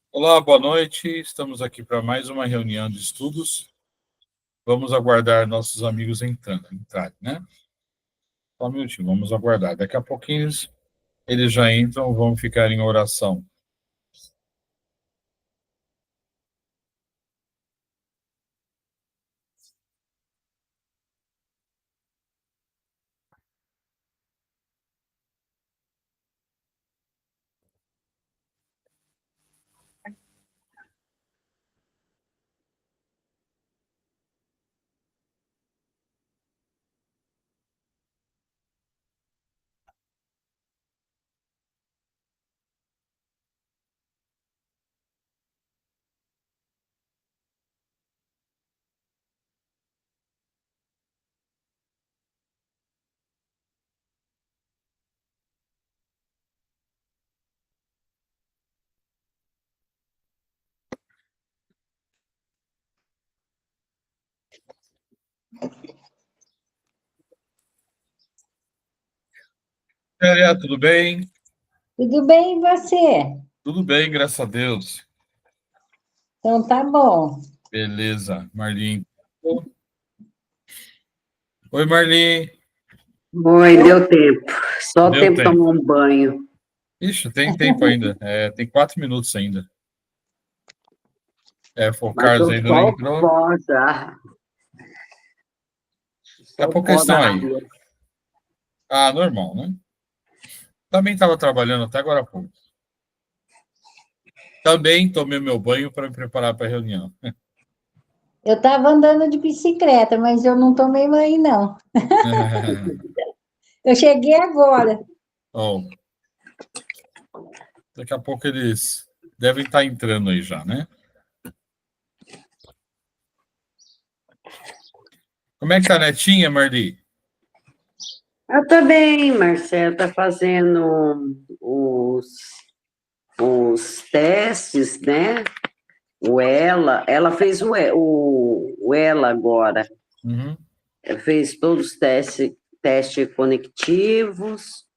Olá, boa noite. Estamos aqui para mais uma reunião de estudos. Vamos aguardar nossos amigos entrarem, né? Só um minutinho, vamos aguardar. Daqui a pouquinho eles já entram, vão ficar em oração. Tudo bem? Tudo bem, e você? Tudo bem, graças a Deus. Então tá bom. Beleza, Marli. Oi, Marli. Oi, deu tempo. Só Deu o tempo de tempo. tomar um banho. Ixi, tem tempo ainda. Tem 4 minutos ainda. O Mas Carlos tô ainda não só o entrou. pó já. Daqui a pouco eles estão aí. Ah, normal, né? Também estava trabalhando até agora há pouco. Também tomei meu banho para me preparar para a reunião. Eu estava andando de bicicleta, mas eu não tomei banho, não. Eu cheguei agora. Oh, daqui a pouco eles devem estar entrando aí já, né? Como é que tá a netinha, Marli? Eu também, Marcelo, tá fazendo os testes, né? Ela fez o ELA agora. Uhum. Fez todos os testes conectivos.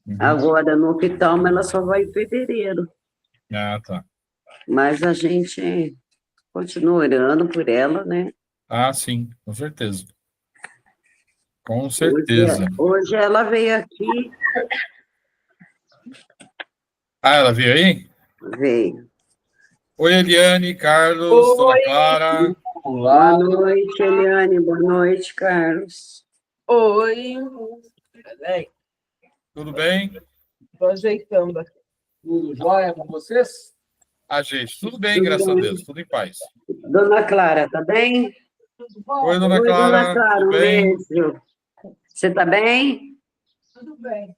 Uhum. Agora, no oftalmo, ela só vai em fevereiro. Ah, tá. Mas a gente continua orando por ela, né? Ah, sim, com certeza. Com certeza. Hoje ela veio aqui. Ah, ela veio aí? Veio. Oi, Eliane, Carlos, Dona Clara. Olá. Boa noite, Eliane. Boa noite, Carlos. Oi. Tudo bem? Estou ajeitando aqui. Tudo jóia com vocês? Ah, gente, tudo bem, graças a Deus, tudo em paz. Dona Clara, tá bem? Tudo bom? Oi, Dona Clara, Dona Clara, tudo um bem? beijo. Você tá bem? Tudo bem.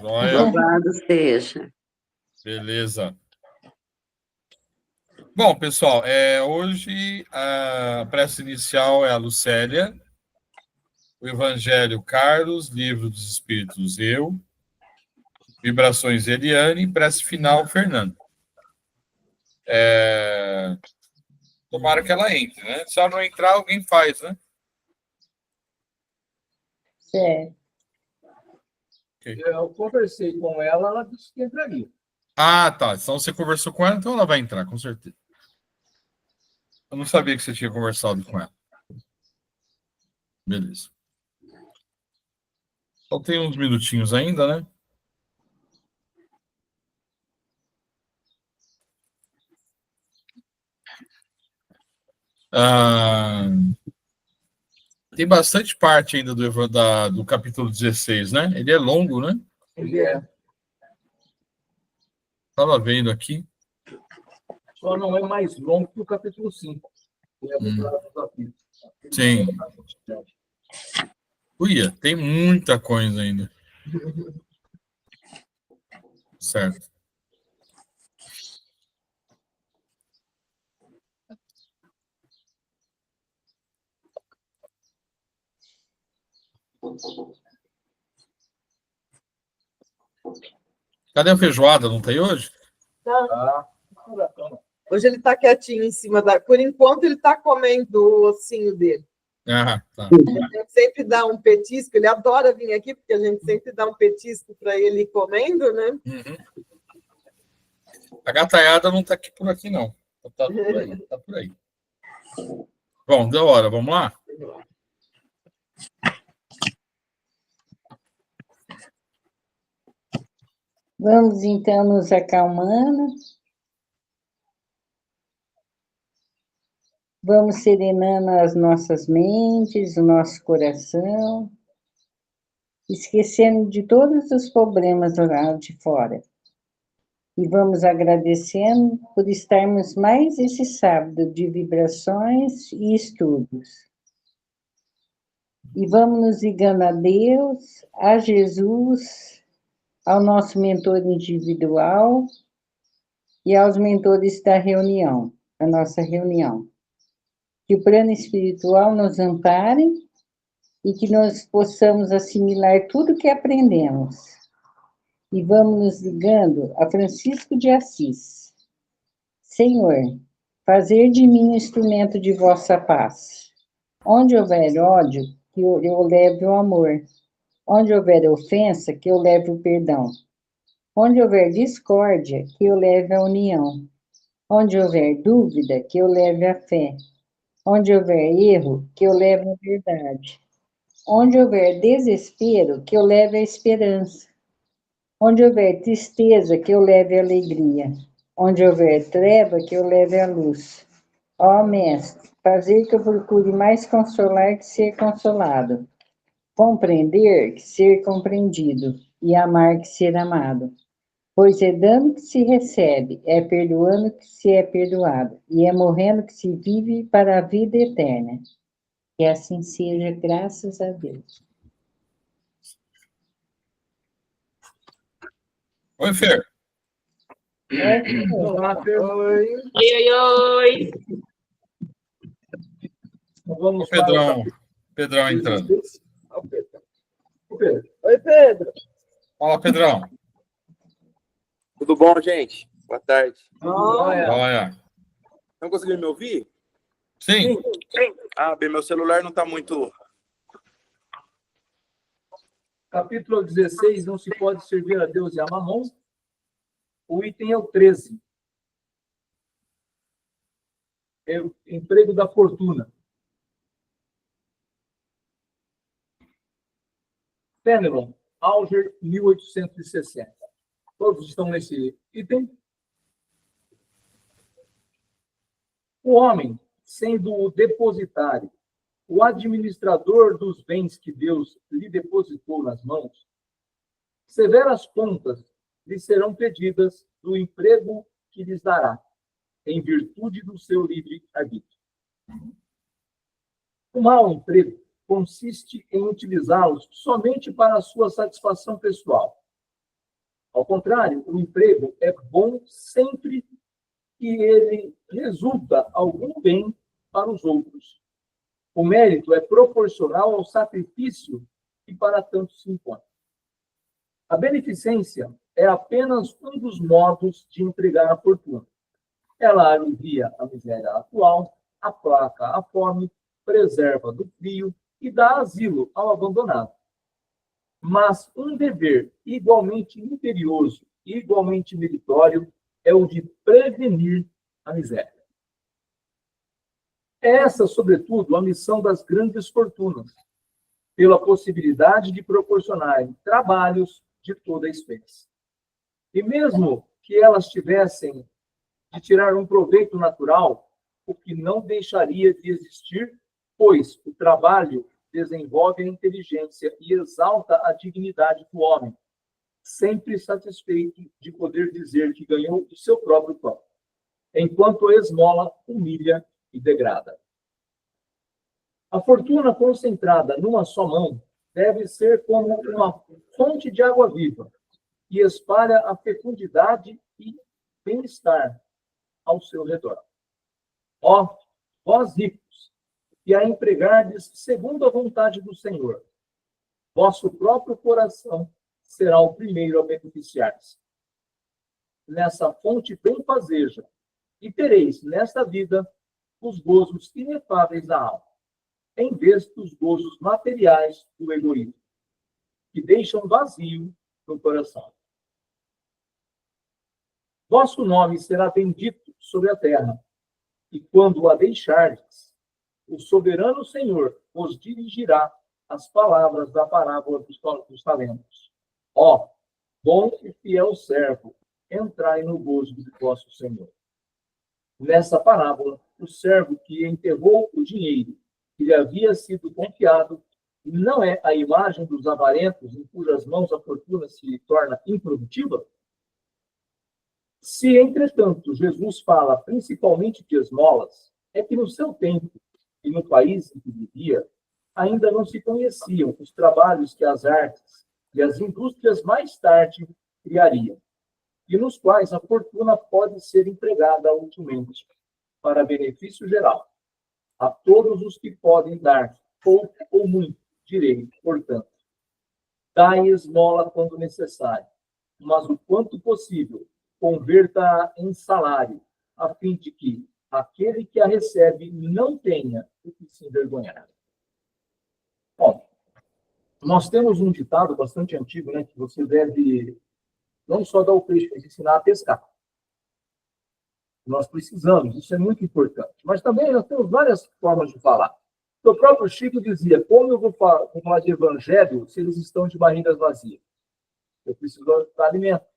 Joia. Louvado esteja. Beleza. Bom, pessoal, hoje a prece inicial é a Lucélia, o Evangelho Carlos, Livro dos Espíritos eu, Vibrações Eliane, prece final Fernando. Tomara que ela entre, né? Se ela não entrar, alguém faz, né? Certo. Okay. Eu conversei com ela disse que entraria. Ah, tá. Então você conversou com ela, então ela vai entrar, com certeza. Eu não sabia que você tinha conversado com ela. Beleza. Só tem uns minutinhos ainda, né? Tem bastante parte ainda do capítulo 16, né? Ele é longo, né? Ele é. Estava vendo aqui. Só não é mais longo que o capítulo 5. Sim. Uia, tem muita coisa ainda. Certo. Cadê a feijoada? Não tem hoje? Tá. Hoje ele está quietinho em cima da... Por enquanto, ele está comendo o ossinho dele. Ah, tá. A gente sempre dá um petisco. Ele adora vir aqui, porque a gente sempre dá um petisco para ele ir comendo, né? Uhum. A gataiada não está aqui por aqui, não. Está por aí, está por aí. Bom, deu hora, vamos lá? Vamos então nos acalmando. Vamos serenando as nossas mentes, o nosso coração, esquecendo de todos os problemas do lado de fora. E vamos agradecendo por estarmos mais esse sábado de vibrações e estudos. E vamos nos ligando a Deus, a Jesus, ao nosso mentor individual e aos mentores da reunião, da nossa reunião. Que o plano espiritual nos ampare e que nós possamos assimilar tudo que aprendemos. E vamos nos ligando a Francisco de Assis. Senhor, fazer de mim um instrumento de vossa paz. Onde houver ódio, que eu leve o amor. Onde houver ofensa, que eu leve o perdão. Onde houver discórdia, que eu leve a união. Onde houver dúvida, que eu leve a fé. Onde houver erro, que eu leve a verdade. Onde houver desespero, que eu leve a esperança. Onde houver tristeza, que eu leve a alegria. Onde houver treva, que eu leve a luz. Ó Mestre, fazer que eu procure mais consolar que ser consolado. Compreender que ser compreendido. E amar que ser amado. Pois é dando que se recebe, é perdoando que se é perdoado, e é morrendo que se vive para a vida eterna. Que assim seja, graças a Deus. Oi, Fer. Olá, Fer. Oi. Oi. Vamos Pedrão entrando. O Pedro. Oi, Pedro. Fala, Pedrão. Tudo bom, gente? Boa tarde. Olha. Estão conseguindo me ouvir? Sim. Ah, bem, meu celular não está muito... Capítulo 16, não se pode servir a Deus e a Mamon. O item é o 13. É o emprego da fortuna. Fenelon, Alger, 1860. Todos estão nesse item. O homem, sendo o depositário, o administrador dos bens que Deus lhe depositou nas mãos, severas contas lhe serão pedidas do emprego que lhes dará, em virtude do seu livre-arbítrio. O mau emprego consiste em utilizá-los somente para a sua satisfação pessoal. Ao contrário, o emprego é bom sempre que ele resulta algum bem para os outros. O mérito é proporcional ao sacrifício que para tanto se impõe. A beneficência é apenas um dos modos de empregar a fortuna. Ela alivia a miséria atual, aplaca a fome, preserva do frio e dá asilo ao abandonado. Mas um dever igualmente imperioso e igualmente meritório é o de prevenir a miséria. Essa, sobretudo, a missão das grandes fortunas, pela possibilidade de proporcionarem trabalhos de toda a espécie. E mesmo que elas tivessem de tirar um proveito natural, o que não deixaria de existir, pois o trabalho desenvolve a inteligência e exalta a dignidade do homem, sempre satisfeito de poder dizer que ganhou o seu próprio pão, enquanto a esmola humilha e degrada. A fortuna concentrada numa só mão deve ser como uma fonte de água viva, que espalha a fecundidade e bem-estar ao seu redor. Ó, vós ricos, que a empregardes segundo a vontade do Senhor, vosso próprio coração será o primeiro a beneficiar-se. Nessa fonte benfazeja, e tereis, nesta vida, os gozos inefáveis da alma, em vez dos gozos materiais do egoísmo, que deixam vazio no coração. vosso nome será bendito sobre a terra, e quando a deixardes, o soberano Senhor vos dirigirá as palavras da parábola dos talentos. Ó, bom e fiel servo, entrai no gozo do vosso Senhor. Nessa parábola, o servo que enterrou o dinheiro que lhe havia sido confiado não é a imagem dos avarentos em cujas mãos a fortuna se torna improdutiva? Se, entretanto, Jesus fala principalmente de esmolas, é que no seu tempo e no país em que vivia, ainda não se conheciam os trabalhos que as artes e as indústrias mais tarde criariam, e nos quais a fortuna pode ser empregada utilmente para benefício geral, a todos os que podem dar pouco ou muito direito, portanto. Dai esmola quando necessário, mas o quanto possível, converta em salário, a fim de que aquele que a recebe não tenha o que se envergonhar. Bom, nós temos um ditado bastante antigo, né, que você deve não só dar o peixe, mas ensinar a pescar. Nós precisamos, isso é muito importante. Mas também nós temos várias formas de falar. O próprio Chico dizia, como eu vou falar de evangelho se eles estão de barrigas vazias? Eu preciso dar alimento.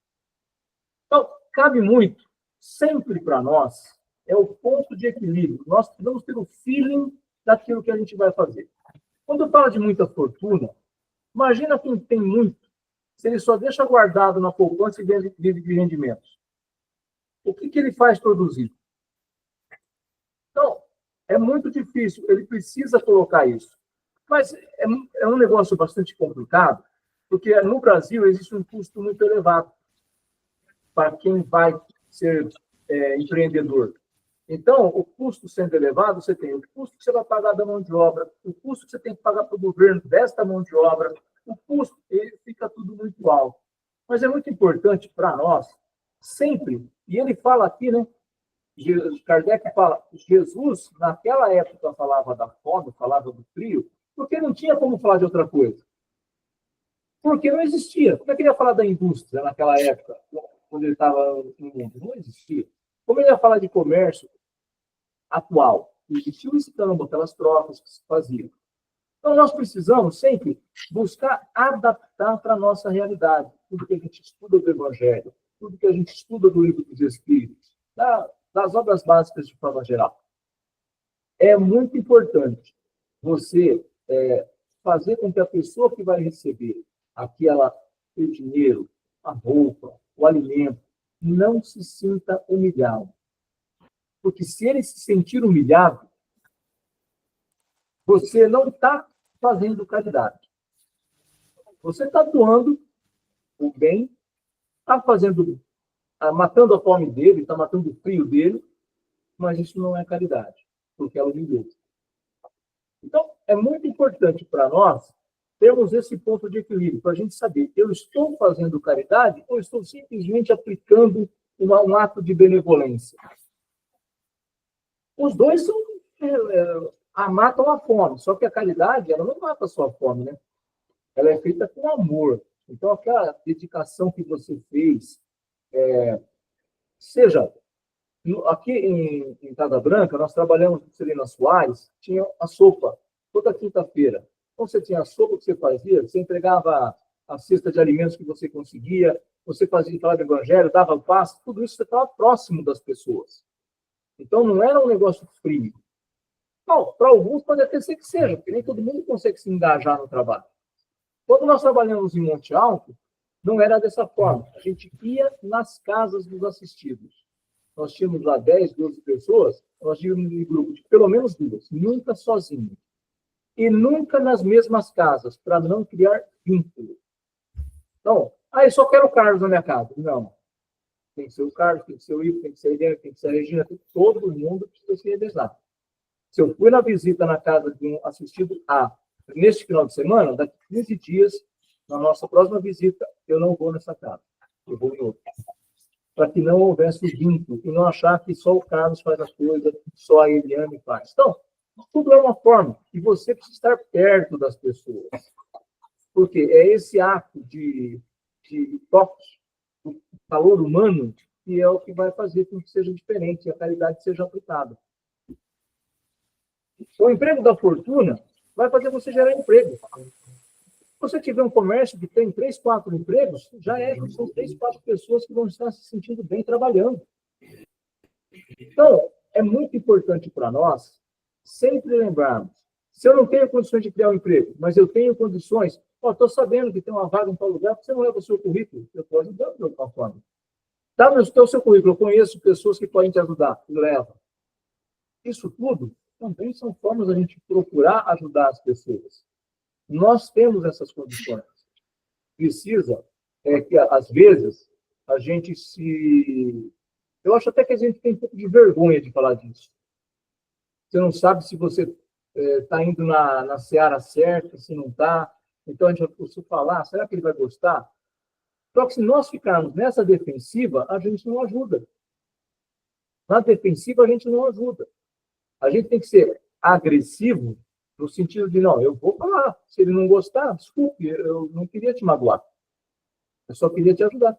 Então, cabe muito, sempre para nós, é o ponto de equilíbrio. Nós precisamos ter o feeling daquilo que a gente vai fazer. Quando fala de muita fortuna, imagina quem tem muito, se ele só deixa guardado na poupança e vive de rendimentos. O que ele faz produzir? Então, é muito difícil, ele precisa colocar isso. Mas é um negócio bastante complicado, porque no Brasil existe um custo muito elevado para quem vai ser empreendedor. Então, o custo sendo elevado, você tem o custo que você vai pagar da mão de obra, o custo que você tem que pagar para o governo desta mão de obra, o custo, ele fica tudo muito alto. Mas é muito importante para nós, sempre, e ele fala aqui, né? Kardec fala, Jesus, naquela época, falava da fome, falava do frio, porque não tinha como falar de outra coisa. Porque não existia. Como é que ele ia falar da indústria naquela época, quando ele estava no mundo? Não existia. Como ele ia falar de comércio atual? Existia o escambo, aquelas trocas que se faziam. Então, nós precisamos sempre buscar adaptar para a nossa realidade. Tudo que a gente estuda do Evangelho, tudo que a gente estuda do Livro dos Espíritos, das obras básicas de forma geral. É muito importante você fazer com que a pessoa que vai receber o dinheiro, a roupa, o alimento, não se sinta humilhado. Porque se ele se sentir humilhado, você não está fazendo caridade. Você está doando o bem, está matando a fome dele, está matando o frio dele, mas isso não é caridade, porque ela humilhou. Então, é muito importante para nós termos esse ponto de equilíbrio, para a gente saber, eu estou fazendo caridade ou estou simplesmente aplicando um ato de benevolência? Os dois matam a fome, só que a caridade, ela não mata só a fome, né? Ela é feita com amor. Então, aquela dedicação que você fez, seja, aqui em Casa Branca, nós trabalhamos com Celina Soares, tinha a sopa, toda quinta-feira. Então, você tinha a sopa que você fazia, você entregava a cesta de alimentos que você conseguia, você fazia falar do evangelho, dava paz, tudo isso você estava próximo das pessoas. Então, não era um negócio frio. Não, para alguns pode até ser que seja, porque nem todo mundo consegue se engajar no trabalho. Quando nós trabalhamos em Monte Alto, não era dessa forma. A gente ia nas casas dos assistidos. Nós tínhamos lá 10, 12 pessoas, nós tínhamos um grupo de pelo menos 2, nunca sozinho. E nunca nas mesmas casas, para não criar vínculo. Então, eu só quero o Carlos na minha casa. Não. Tem que ser o Carlos, tem que ser o Ivo, tem que ser a Helena, tem que ser a Regina, todo mundo precisa se revezar. Se eu fui na visita na casa de um assistido neste final de semana, daqui 15 dias, na nossa próxima visita, eu não vou nessa casa. Eu vou em outra. Para que não houvesse vínculo e não achar que só o Carlos faz as coisas, só a Eliane faz. Então, tudo é uma forma e você precisa estar perto das pessoas. Porque é esse ato de toque, o calor humano, e é o que vai fazer com que seja diferente, e a caridade seja aplicada. O emprego da fortuna vai fazer você gerar emprego. Se você tiver um comércio que tem 3, 4 empregos, já são 3, 4 pessoas que vão estar se sentindo bem trabalhando. Então, é muito importante para nós sempre lembrarmos, se eu não tenho condições de criar um emprego, mas eu tenho condições, estou sabendo que tem uma vaga em tal lugar, você não leva o seu currículo? Eu estou ajudando de alguma forma. Tá no seu currículo, eu conheço pessoas que podem te ajudar, leva. Isso tudo também são formas da gente procurar ajudar as pessoas. Nós temos essas condições. Precisa que, às vezes, a gente se... Eu acho até que a gente tem um pouco de vergonha de falar disso. Você não sabe se você está indo na seara certa, se não está. Então, a gente vai falar, será que ele vai gostar? Só que se nós ficarmos nessa defensiva, a gente não ajuda. Na defensiva, a gente não ajuda. A gente tem que ser agressivo no sentido de, não, eu vou falar. Se ele não gostar, desculpe, eu não queria te magoar. Eu só queria te ajudar.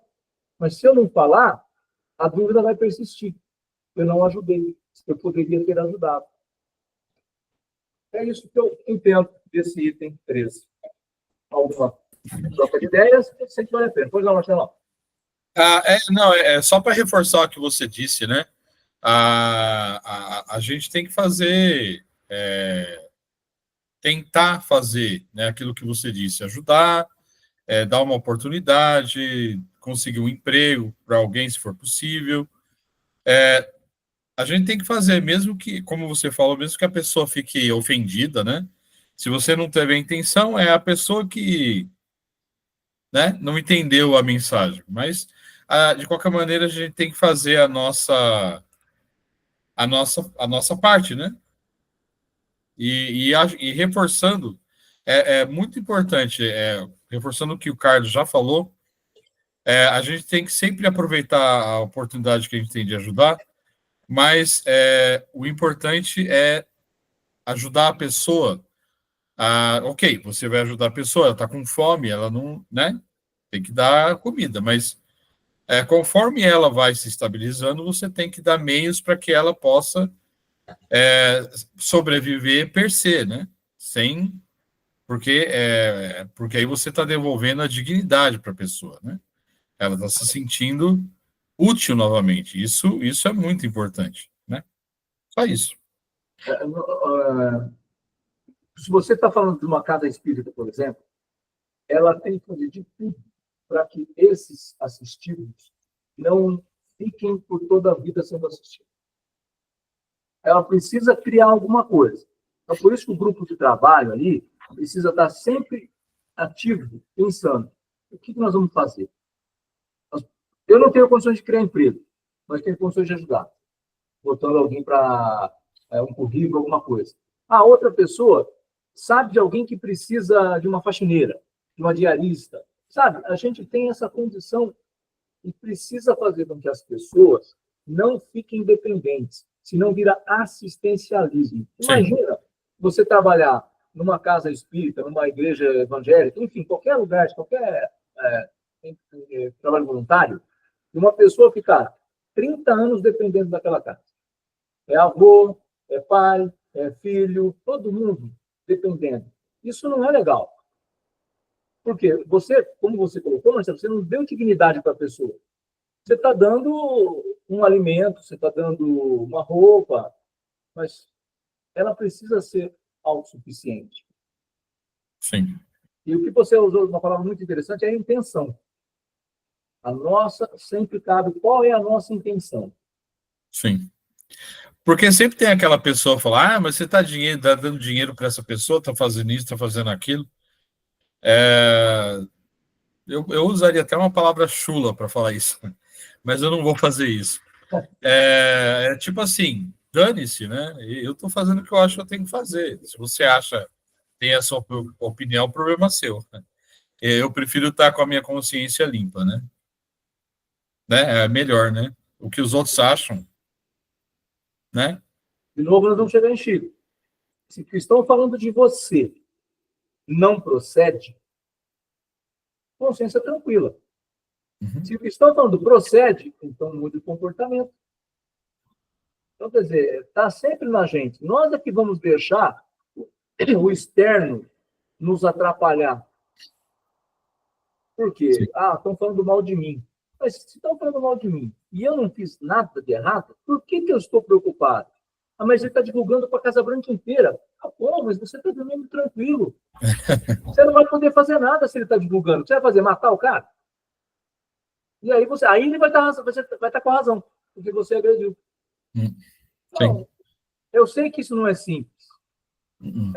Mas se eu não falar, a dúvida vai persistir. Eu não ajudei. Eu poderia ter ajudado. É isso que eu entendo desse item 13. Alguma troca de ideias? Sempre vale a pena. Pois não, Marcelo. Não, só para reforçar o que você disse, né? A gente tem que fazer, tentar fazer, né, aquilo que você disse, ajudar, dar uma oportunidade, conseguir um emprego para alguém, se for possível. A gente tem que fazer, mesmo que, como você falou, mesmo que a pessoa fique ofendida, né? Se você não teve a intenção, é a pessoa que, né, não entendeu a mensagem. Mas, de qualquer maneira, a gente tem que fazer a nossa parte, né? E reforçando, é muito importante, reforçando o que o Carlos já falou, a gente tem que sempre aproveitar a oportunidade que a gente tem de ajudar, mas o importante é ajudar a pessoa. Ok, você vai ajudar a pessoa, ela está com fome, ela não, né? Tem que dar comida, mas conforme ela vai se estabilizando, você tem que dar meios para que ela possa sobreviver per se, né? Porque aí você está devolvendo a dignidade para a pessoa, né? Ela está se sentindo útil novamente. Isso é muito importante, né? Só isso. Se você está falando de uma casa espírita, por exemplo, ela tem que fazer de tudo para que esses assistidos não fiquem por toda a vida sendo assistidos. Ela precisa criar alguma coisa. Então, por isso que o grupo de trabalho ali precisa estar sempre ativo, pensando, o que nós vamos fazer? Eu não tenho condições de criar emprego, mas tenho condições de ajudar, botando alguém para um currículo, alguma coisa. A outra pessoa sabe de alguém que precisa de uma faxineira, de uma diarista. Sabe, a gente tem essa condição e precisa fazer com que as pessoas não fiquem dependentes, senão vira assistencialismo. Imagina você trabalhar numa casa espírita, numa igreja evangélica, enfim, qualquer lugar, qualquer trabalho voluntário, e uma pessoa ficar 30 anos dependendo daquela casa. É avô, é pai, é filho, todo mundo dependendo. Isso não é legal. Porque você, como você colocou, Marcelo, você não deu dignidade para a pessoa. Você está dando um alimento, você está dando uma roupa, mas ela precisa ser autossuficiente. Sim. E o que você usou, uma palavra muito interessante, é a intenção. A nossa, sempre cabe, qual é a nossa intenção? Sim. Porque sempre tem aquela pessoa que fala, mas você está dando dinheiro para essa pessoa, está fazendo isso, está fazendo aquilo. Eu usaria até uma palavra chula para falar isso, mas eu não vou fazer isso. Tipo assim, dane-se, né? Eu estou fazendo o que eu acho que eu tenho que fazer. Se você acha, tem a sua opinião, o problema é seu. Eu prefiro estar com a minha consciência limpa, né? É melhor, né? O que os outros acham, né? De novo, nós vamos chegar em Chico. Se estão falando de você não procede, consciência tranquila. Se estão falando procede, então muda o comportamento. Então, quer dizer, está sempre na gente. Nós é que vamos deixar o externo nos atrapalhar. Por quê? Sim. Estão falando mal de mim. Mas se estão falando mal de mim e eu não fiz nada de errado, por que eu estou preocupado? Mas ele está divulgando para a Casa Branca inteira. Bom, mas você está dormindo tranquilo. Você não vai poder fazer nada se ele está divulgando. Você vai fazer? Matar o cara? E aí ele vai estar com a razão, porque você agrediu. Então, eu sei que isso não é simples.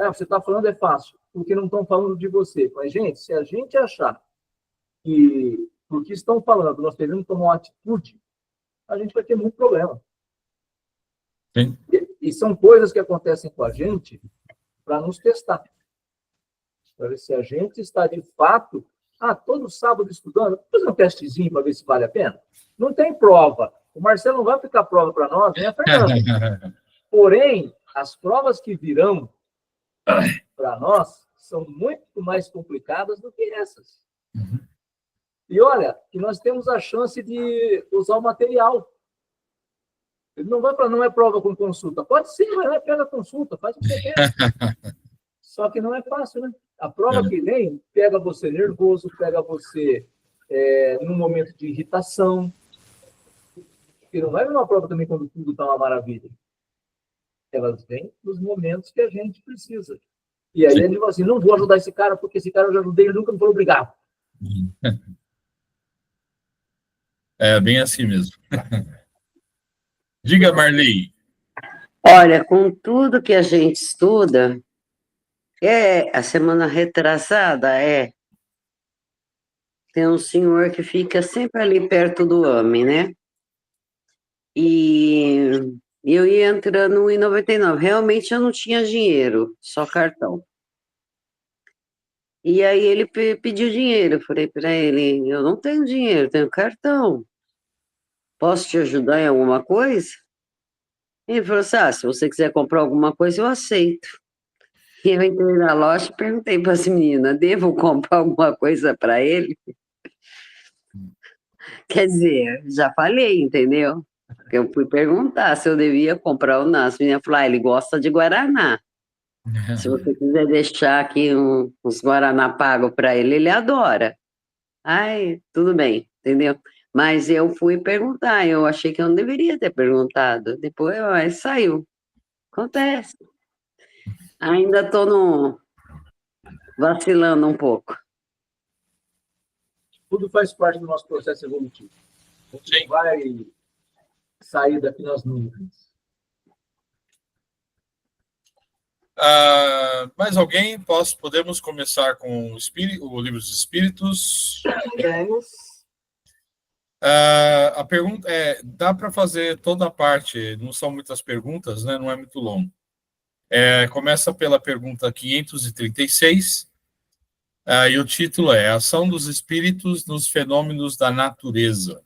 Você está falando é fácil, porque não estão falando de você. Mas, gente, se a gente achar que porque estão falando, nós devemos tomar uma atitude, a gente vai ter muito problema. Sim. E são coisas que acontecem com a gente para nos testar. Para ver se a gente está de fato, todo sábado estudando, vamos fazer um testezinho para ver se vale a pena? Não tem prova. O Marcelo não vai aplicar prova para nós, nem a Fernanda. Porém, as provas que virão para nós são muito mais complicadas do que essas. E olha, que nós temos a chance de usar o material. Ele não vai para não é prova com consulta. Pode ser, mas pega a consulta, faz o que você quer. Só que não é fácil, né? A prova que vem pega você nervoso, pega você num momento de irritação. E não vai vir uma prova também quando tudo está uma maravilha. Elas vêm nos momentos que a gente precisa. E aí ele fala assim, não vou ajudar esse cara, porque esse cara eu já ajudei, ele nunca me foi obrigado. É bem assim mesmo. Diga, Marley. Olha, com tudo que a gente estuda, a semana retrasada, tem um senhor que fica sempre ali perto do homem, né? E eu ia entrando no 1,99. Realmente eu não tinha dinheiro, só cartão. E aí ele pediu dinheiro. Eu falei para ele, eu não tenho dinheiro, tenho cartão. Posso te ajudar em alguma coisa? Ele falou assim, se você quiser comprar alguma coisa, eu aceito. E eu entrei na loja e perguntei para as meninas, devo comprar alguma coisa para ele? Quer dizer, já falei, entendeu? Eu fui perguntar se eu devia comprar ou não. As meninas falaram, ele gosta de Guaraná. Se você quiser deixar aqui uns Guaraná pago para ele, ele adora. Tudo bem, entendeu? Mas eu fui perguntar, eu achei que eu não deveria ter perguntado. Depois saiu. Acontece. Ainda estou vacilando um pouco. Tudo faz parte do nosso processo evolutivo. A gente não vai sair daqui nas nuvens. Mais alguém? Podemos começar com o Livro dos Espíritos? A pergunta dá para fazer toda a parte, não são muitas perguntas, né? Não é muito longo. Começa pela pergunta 536, e o título é Ação dos Espíritos nos Fenômenos da Natureza.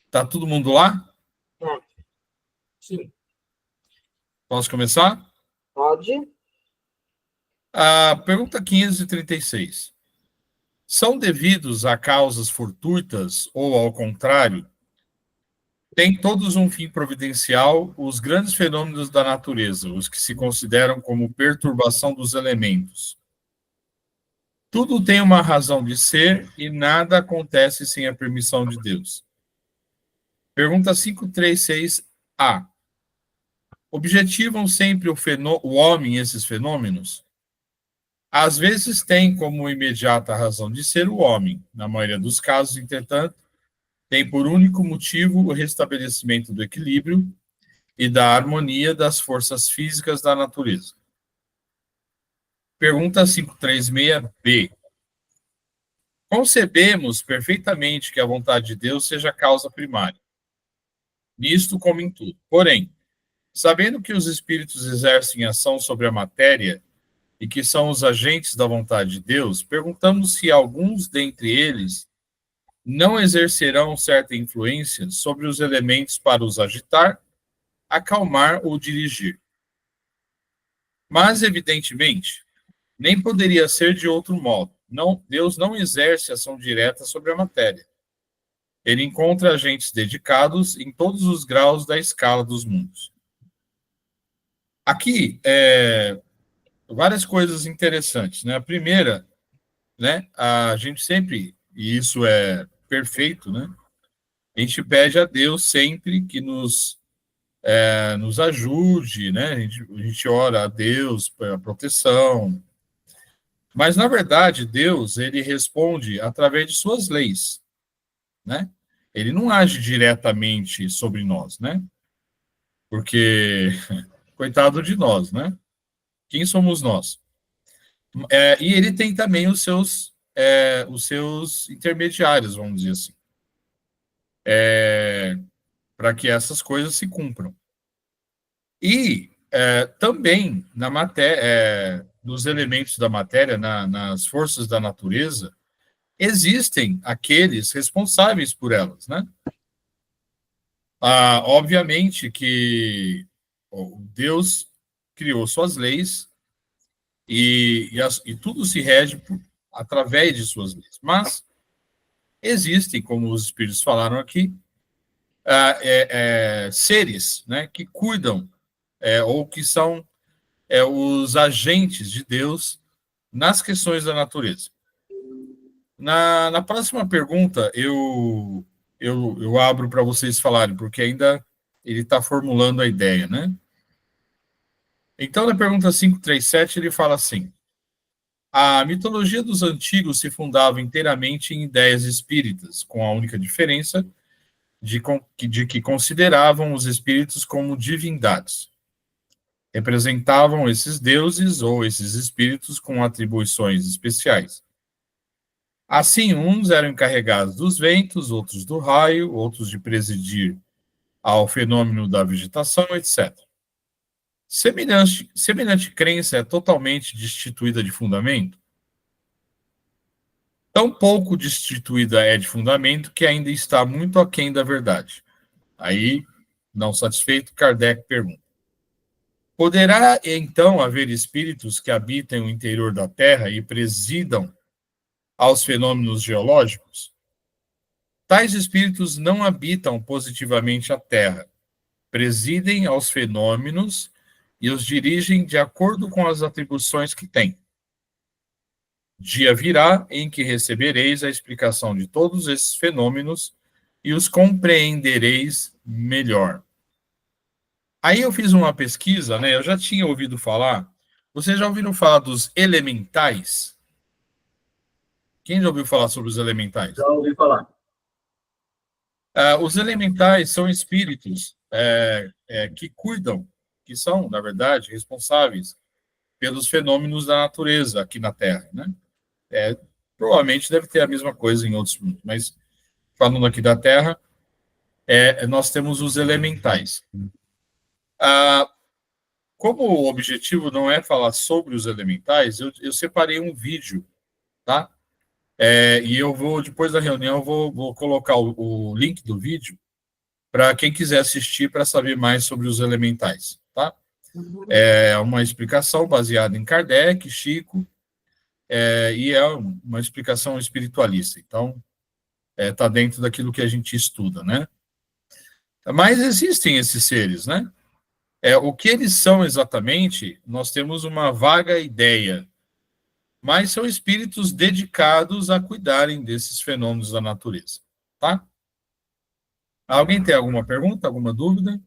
Tá todo mundo lá? Sim. Posso começar? Pode. A pergunta 536. São devidos a causas fortuitas ou, ao contrário, têm todos um fim providencial os grandes fenômenos da natureza, os que se consideram como perturbação dos elementos. Tudo tem uma razão de ser e nada acontece sem a permissão de Deus. Pergunta 536A. Objetivam sempre o homem esses fenômenos? Às vezes tem como imediata razão de ser o homem. Na maioria dos casos, entretanto, tem por único motivo o restabelecimento do equilíbrio e da harmonia das forças físicas da natureza. Pergunta 536B. Concebemos perfeitamente que a vontade de Deus seja a causa primária, nisto como em tudo. Porém, sabendo que os espíritos exercem ação sobre a matéria e que são os agentes da vontade de Deus, perguntamos se alguns dentre eles não exercerão certa influência sobre os elementos para os agitar, acalmar ou dirigir. Mas, evidentemente, nem poderia ser de outro modo, Deus não exerce ação direta sobre a matéria. Ele encontra agentes dedicados em todos os graus da escala dos mundos. Aqui, várias coisas interessantes, né? A primeira, né? A gente sempre, e isso é perfeito, né? A gente pede a Deus sempre que nos ajude, né? A gente ora a Deus pela proteção. Mas, na verdade, Deus, ele responde através de suas leis, né? Ele não age diretamente sobre nós, né? Porque, coitado de nós, né? Quem somos nós? E ele tem também os seus intermediários, vamos dizer assim, para que essas coisas se cumpram. E também na matéria, nos elementos da matéria, nas forças da natureza, existem aqueles responsáveis por elas, né? Obviamente que Deus criou suas leis e tudo se rege através de suas leis. Mas existem, como os espíritos falaram aqui, seres, né, que cuidam ou que são os agentes de Deus nas questões da natureza. Na próxima pergunta, eu abro para vocês falarem, porque ainda ele está formulando a ideia, né? Então, na pergunta 537, ele fala assim: a mitologia dos antigos se fundava inteiramente em ideias espíritas, com a única diferença de que consideravam os espíritos como divindades. Representavam esses deuses ou esses espíritos com atribuições especiais. Assim, uns eram encarregados dos ventos, outros do raio, outros de presidir ao fenômeno da vegetação, etc. Semelhante crença é totalmente destituída de fundamento? Tão pouco destituída é de fundamento que ainda está muito aquém da verdade. Aí, não satisfeito, Kardec pergunta: poderá, então, haver espíritos que habitem o interior da Terra e presidam aos fenômenos geológicos? Tais espíritos não habitam positivamente a Terra, presidem aos fenômenos e os dirigem de acordo com as atribuições que têm. Dia virá em que recebereis a explicação de todos esses fenômenos e os compreendereis melhor. Aí eu fiz uma pesquisa, né? Eu já tinha ouvido falar. Vocês já ouviram falar dos elementais? Quem já ouviu falar sobre os elementais? Já ouvi falar. Os elementais são espíritos que cuidam, que são, na verdade, responsáveis pelos fenômenos da natureza aqui na Terra, né? Provavelmente deve ter a mesma coisa em outros mundos, mas falando aqui da Terra, nós temos os elementais. Como o objetivo não é falar sobre os elementais, eu separei um vídeo, tá? E eu vou, depois da reunião, vou colocar o link do vídeo para quem quiser assistir para saber mais sobre os elementais, tá? É uma explicação baseada em Kardec, Chico, e é uma explicação espiritualista. Então, está dentro daquilo que a gente estuda, né? Mas existem esses seres, né? O que eles são exatamente, nós temos uma vaga ideia, mas são espíritos dedicados a cuidarem desses fenômenos da natureza, tá? Alguém tem alguma pergunta, alguma dúvida?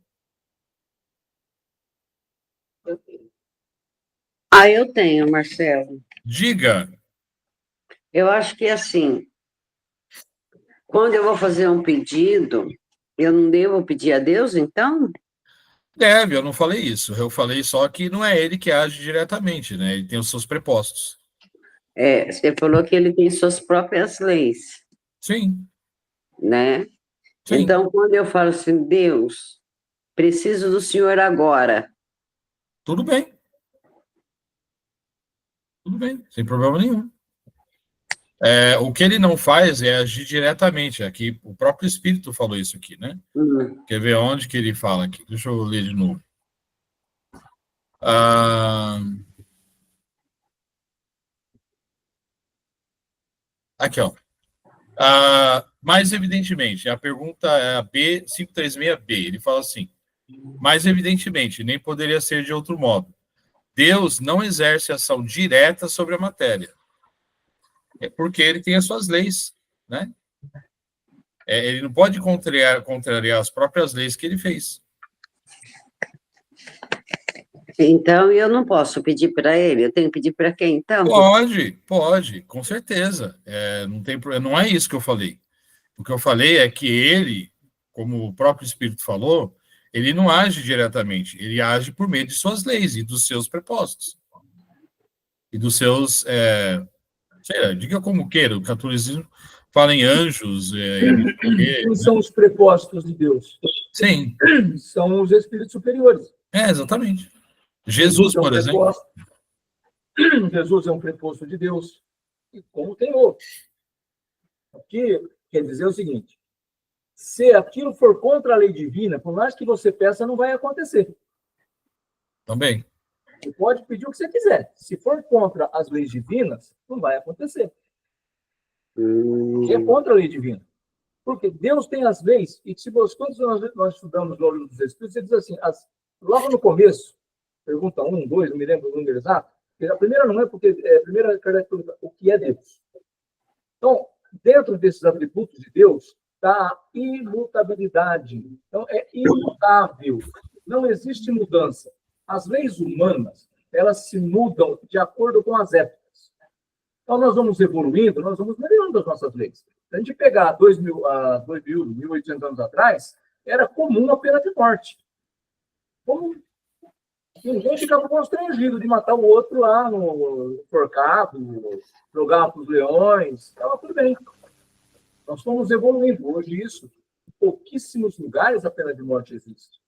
Eu tenho, Marcelo. Diga. Eu acho que assim, quando eu vou fazer um pedido, eu não devo pedir a Deus, então? Deve, eu não falei isso. Eu falei só que não é ele que age diretamente, né? Ele tem os seus prepostos. Você falou que ele tem suas próprias leis, Sim, né? sim. Então, quando eu falo assim, Deus, preciso do Senhor agora. Tudo bem. Tudo bem, sem problema nenhum. O que ele não faz é agir diretamente. Aqui, o próprio Espírito falou isso aqui, né? Quer ver onde que ele fala aqui? Deixa eu ler de novo. Aqui, ó. Mais evidentemente, a pergunta é a B536B. Ele fala assim: mais evidentemente, nem poderia ser de outro modo. Deus não exerce ação direta sobre a matéria. É porque ele tem as suas leis, né? Ele não pode contrariar as próprias leis que ele fez. Então, eu não posso pedir para ele, eu tenho que pedir para quem, então? Pode, com certeza. Não é isso que eu falei. O que eu falei é que ele, como o próprio Espírito falou, ele não age diretamente, ele age por meio de suas leis e dos seus prepostos. E dos seus, sei lá, diga como queira, o catolicismo fala em anjos. Quem são os prepostos de Deus? Sim. São os espíritos superiores. Exatamente. Jesus, por exemplo. Jesus é um preposto de Deus, e como tem outros. O que quer dizer o seguinte: se aquilo for contra a lei divina, por mais que você peça, não vai acontecer. Também. Você pode pedir o que você quiser. Se for contra as leis divinas, não vai acontecer. Porque é contra a lei divina. Porque Deus tem as leis, e se você, quando nós estudamos no livro dos Espíritos, ele diz assim, logo no começo, pergunta 1, 2, não me lembro o número exato, a primeira não é porque, a primeira característica, o que é Deus? Então, dentro desses atributos de Deus, está a imutabilidade. Então, é imutável. Não existe mudança. As leis humanas, elas se mudam de acordo com as épocas. Então, nós vamos evoluindo, nós vamos melhorando as nossas leis. Se a gente pegar 1.800 anos atrás, era comum a pena de morte. Comum. Ninguém ficava constrangido de matar o outro lá no forcado, jogar para os leões, estava tudo bem. Nós fomos evoluindo. Hoje, isso, em pouquíssimos lugares a pena de morte existe.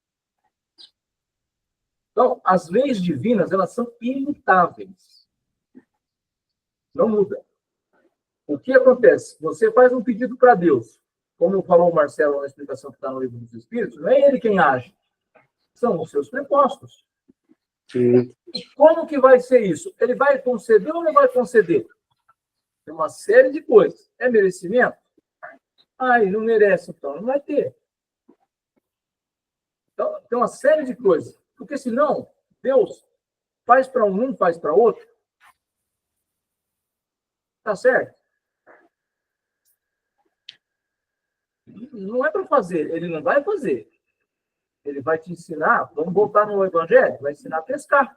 Então, as leis divinas, elas são imutáveis. Não muda. O que acontece? Você faz um pedido para Deus. Como falou o Marcelo na explicação que está no Livro dos Espíritos, não é ele quem age. São os seus prepostos. Sim. E como que vai ser isso? Ele vai conceder ou não vai conceder? Tem uma série de coisas. É merecimento? Ele não merece, então não vai ter. Então, tem uma série de coisas. Porque senão, Deus faz para um, não faz para outro. Tá certo? Não é para fazer, ele não vai fazer. Ele vai te ensinar, vamos voltar no Evangelho, vai ensinar a pescar.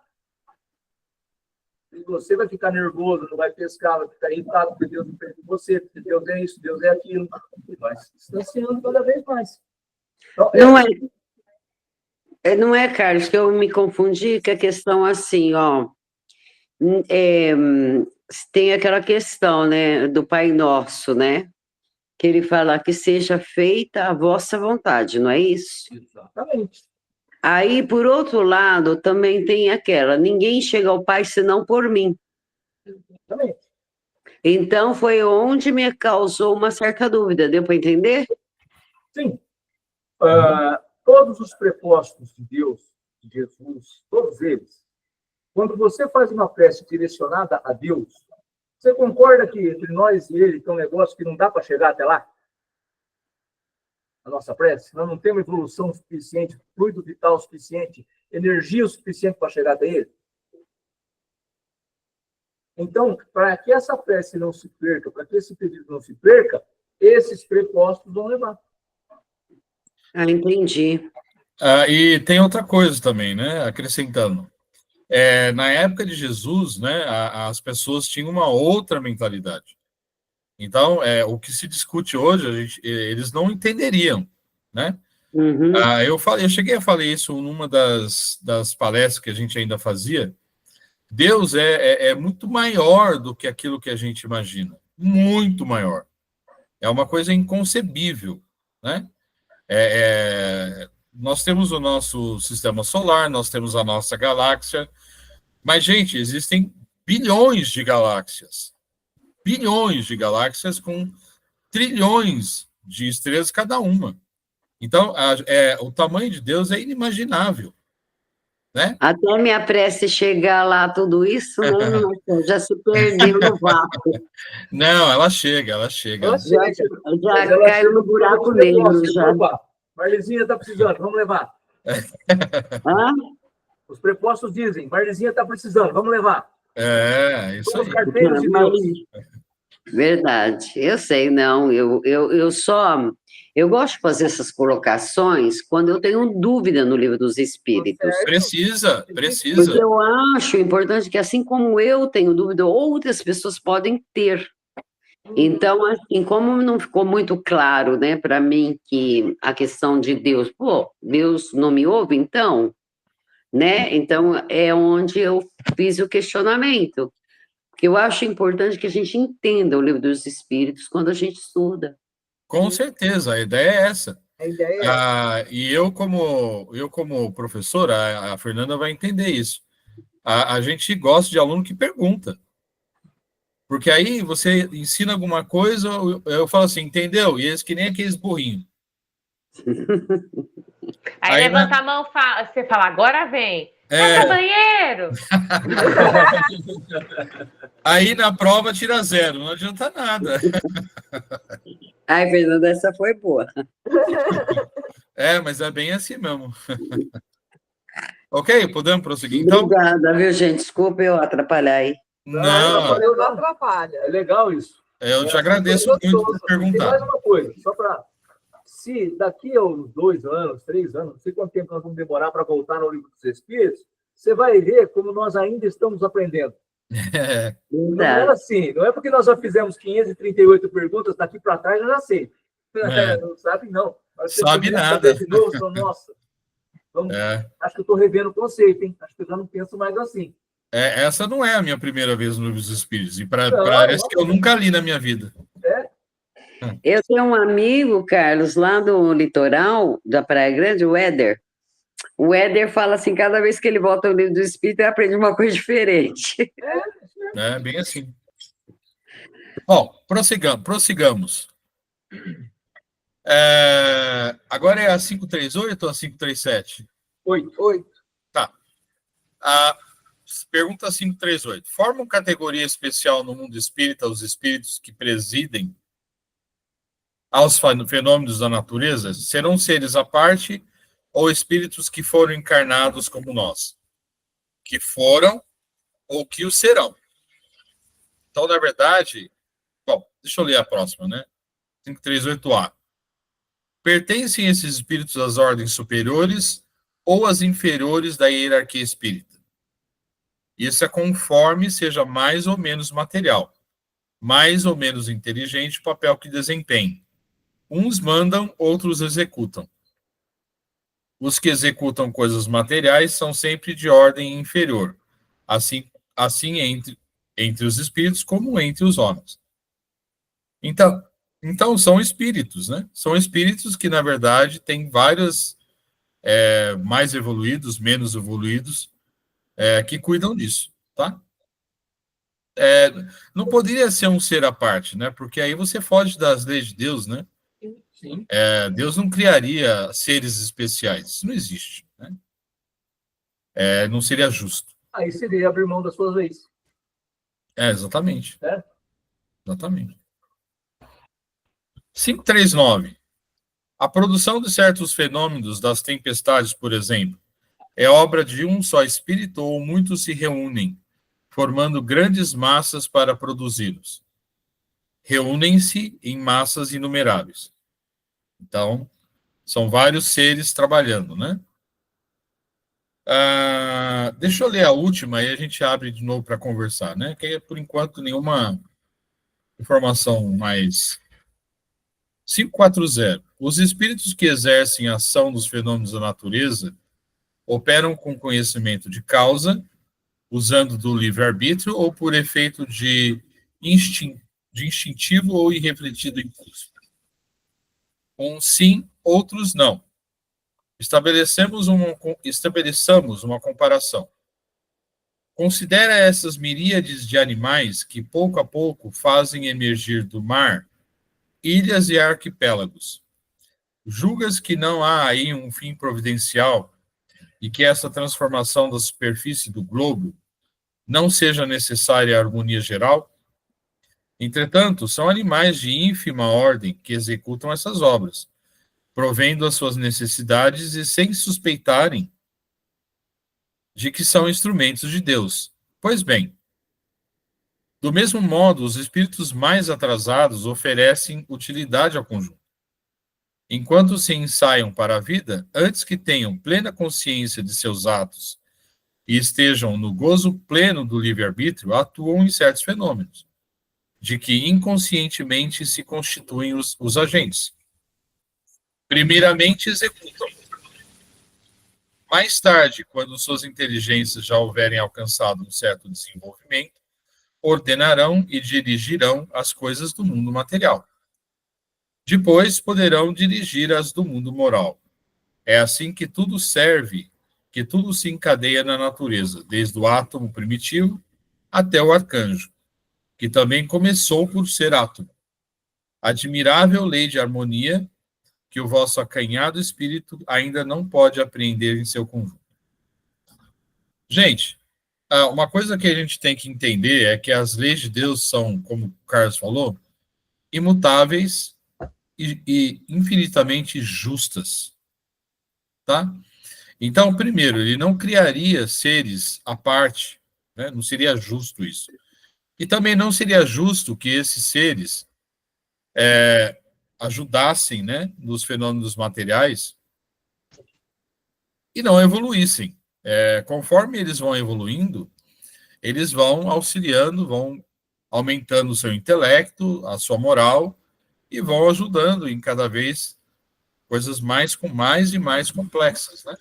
E você vai ficar nervoso, não vai pescar, vai ficar irritado porque Deus não fez com você, porque Deus é isso, Deus é aquilo. E vai se distanciando cada vez mais. Então, não é, Carlos, que eu me confundi com a questão assim, ó. Tem aquela questão, né, do Pai Nosso, né? Que ele fala que seja feita a vossa vontade, não é isso? Exatamente. Aí, por outro lado, também tem aquela, ninguém chega ao Pai senão por mim. Exatamente. Então, foi onde me causou uma certa dúvida, deu para entender? Sim. Todos os prepostos de Deus, de Jesus, todos eles, quando você faz uma prece direcionada a Deus, você concorda que entre nós e ele tem um negócio que não dá para chegar até lá? A nossa prece? Nós não temos evolução suficiente, fluido vital suficiente, energia suficiente para chegar até ele? Então, para que essa prece não se perca, para que esse pedido não se perca, esses prepostos vão levar. Entendi. E tem outra coisa também, né? Acrescentando. Na época de Jesus, né, as pessoas tinham uma outra mentalidade. Então, o que se discute hoje, eles não entenderiam, né? Uhum. Eu cheguei a falar isso numa das palestras que a gente ainda fazia. Deus é muito maior do que aquilo que a gente imagina. Muito maior. É uma coisa inconcebível, né? Nós temos o nosso sistema solar, nós temos a nossa galáxia, mas, gente, existem bilhões de galáxias com trilhões de estrelas cada uma. Então, o tamanho de Deus é inimaginável. né? Até minha prece chegar lá, tudo isso, né? Nossa, já se perdeu no vácuo. Não, ela chega, ela chega. Ela Já, chega. Mas já ela caiu chega no com buraco os negro, prepostos. já. Opa, Marlizinha está precisando, vamos levar. Hã? Os prepostos dizem, Marlizinha está precisando, vamos levar. É, isso Somos aí. carteiros de Mas, Deus. verdade, eu sei, não, eu gosto de fazer essas colocações quando eu tenho dúvida no livro dos Espíritos, Certo. Precisa, porque precisa. eu acho importante que assim como eu tenho dúvida, outras pessoas podem ter. Então, assim, como não ficou muito claro, né, para mim que a questão de Deus, pô, Deus não me ouve, então, né? Então é onde eu fiz o questionamento. Porque eu acho importante que a gente entenda o livro dos Espíritos quando a gente estuda. Com certeza, a ideia é essa. A ideia é. E eu como professor, a Fernanda vai entender isso. A gente gosta de aluno que pergunta. Porque aí você ensina alguma coisa, eu falo assim, entendeu? E eles que nem aqueles burrinhos. Aí Aí, levanta a mão, você fala, agora vem. Vai É, pro banheiro? aí na prova tira 0, não adianta nada. Ai, Fernanda, essa foi boa. Mas é bem assim mesmo. Ok, podemos prosseguir então? Obrigada, viu, gente? Desculpa eu atrapalhar aí. Não, Não atrapalha. É legal isso. eu te É, agradeço foi muito por gostoso. Tem perguntar. mais uma coisa, só para... Se daqui a uns 2 anos, 3 anos, não sei quanto tempo nós vamos demorar para voltar no Livro dos Espíritos, você vai ver como nós ainda estamos aprendendo. É, Não é Verdade. assim, não é porque nós já fizemos 538 perguntas, daqui para trás eu já sei. É. Não sabe, não. Mas você Sabe começa a nada. ver de novo, você fala, nossa, vamos, é. acho que eu estou revendo o conceito, hein? Acho que eu já não penso mais assim. Essa não é a minha primeira vez no Livro dos Espíritos, e Não, parece que eu nunca li na minha vida. Eu tenho um amigo, Carlos, lá do litoral da Praia Grande, o Éder. O Éder fala assim, cada vez que ele volta ao livro do Espírito, ele aprende uma coisa diferente. É bem assim. Bom, prossigamos. Agora é a 538 ou a 537? 8. Tá. A pergunta 538. Formam categoria especial no mundo espírita os espíritos que presidem aos fenômenos da natureza? Serão seres à parte ou espíritos que foram encarnados como nós? Que foram ou que o serão? Então, na verdade, bom, deixa eu ler a próxima, né? 538A. Pertencem esses espíritos às ordens superiores ou às inferiores da hierarquia espírita? Isso é conforme seja mais ou menos material, mais ou menos inteligente o papel que desempenhem. Uns mandam, outros executam. Os que executam coisas materiais são sempre de ordem inferior, assim entre os espíritos como entre os homens. Então são espíritos, né? São espíritos que, na verdade, têm vários mais evoluídos, menos evoluídos, que cuidam disso, tá? Não poderia ser um ser à parte, né? Porque aí você foge das leis de Deus, né? Sim. Deus não criaria seres especiais, isso não existe, né? Não seria justo. Aí seria abrir mão das suas leis. Exatamente. É? Exatamente. 539. A produção de certos fenômenos das tempestades, por exemplo, é obra de um só espírito ou muitos se reúnem, formando grandes massas para produzi-los. Reúnem-se em massas inumeráveis. Então, são vários seres trabalhando, né? Deixa eu ler a última e a gente abre de novo para conversar, né? Que por enquanto nenhuma informação mais. 540. Os espíritos que exercem a ação dos fenômenos da natureza operam com conhecimento de causa, usando do livre-arbítrio ou por efeito de instintivo ou irrefletido impulso. Uns sim, outros não. Estabeleçamos uma comparação. Considera essas miríades de animais que, pouco a pouco, fazem emergir do mar ilhas e arquipélagos. Julgas que não há aí um fim providencial e que essa transformação da superfície do globo não seja necessária a harmonia geral? Entretanto, são animais de ínfima ordem que executam essas obras, provendo as suas necessidades e sem suspeitarem de que são instrumentos de Deus. Pois bem, do mesmo modo, os espíritos mais atrasados oferecem utilidade ao conjunto. Enquanto se ensaiam para a vida, antes que tenham plena consciência de seus atos e estejam no gozo pleno do livre-arbítrio, atuam em certos fenômenos, de que inconscientemente se constituem os agentes. Primeiramente, executam. Mais tarde, quando suas inteligências já houverem alcançado um certo desenvolvimento, ordenarão e dirigirão as coisas do mundo material. Depois poderão dirigir as do mundo moral. É assim que tudo serve, que tudo se encadeia na natureza, desde o átomo primitivo até o arcanjo, que também começou por ser átomo. Admirável lei de harmonia que o vosso acanhado espírito ainda não pode apreender em seu conjunto. Gente, uma coisa que a gente tem que entender é que as leis de Deus são, como o Carlos falou, imutáveis e infinitamente justas, tá? Então, primeiro, ele não criaria seres à parte, né? Não seria justo isso. E também não seria justo que esses seres ajudassem, né, nos fenômenos materiais e não evoluíssem. Conforme eles vão evoluindo, eles vão auxiliando, vão aumentando o seu intelecto, a sua moral, e vão ajudando em cada vez coisas mais e mais complexas, né?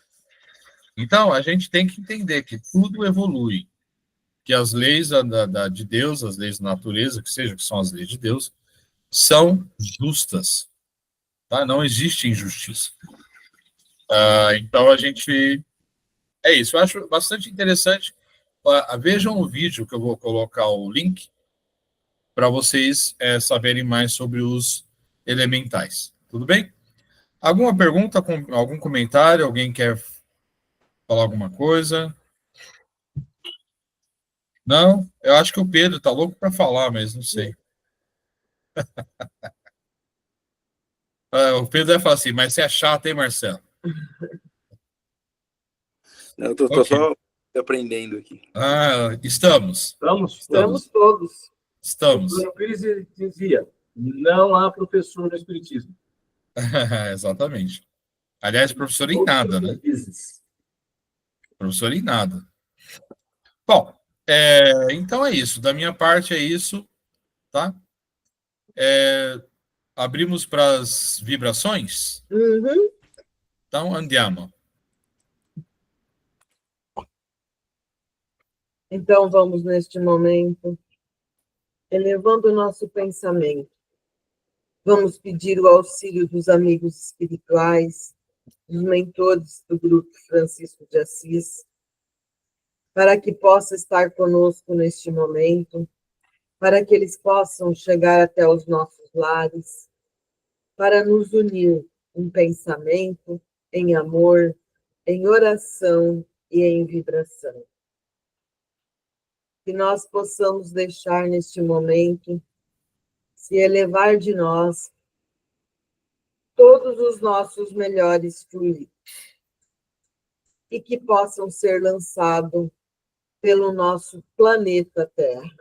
Então, a gente tem que entender que tudo evolui, que as leis de Deus, as leis da natureza, que são as leis de Deus, são justas, tá? Não existe injustiça. Então, é isso, eu acho bastante interessante. Vejam o vídeo que eu vou colocar o link para vocês saberem mais sobre os elementais. Tudo bem? Alguma pergunta, algum comentário? Alguém quer falar alguma coisa? Não? Eu acho que o Pedro está louco para falar, mas não sei. O Pedro vai falar assim, mas você é chato, hein, Marcelo? Eu tô Ok. só aprendendo aqui. Estamos. Estamos todos. Estamos. O Bruno Pires dizia, não há professor no Espiritismo. Exatamente. Aliás, professor em nada, né? Professor em nada. Bom, então é isso. Da minha parte é isso, tá? Abrimos para as vibrações? Uhum. Então, andiamo. Então, vamos, neste momento, elevando o nosso pensamento. Vamos pedir o auxílio dos amigos espirituais, dos mentores do Grupo Francisco de Assis, para que possa estar conosco neste momento, para que eles possam chegar até os nossos lares, para nos unir em pensamento, em amor, em oração e em vibração. Que nós possamos deixar neste momento se elevar de nós todos os nossos melhores fluidos e que possam ser lançados pelo nosso planeta Terra.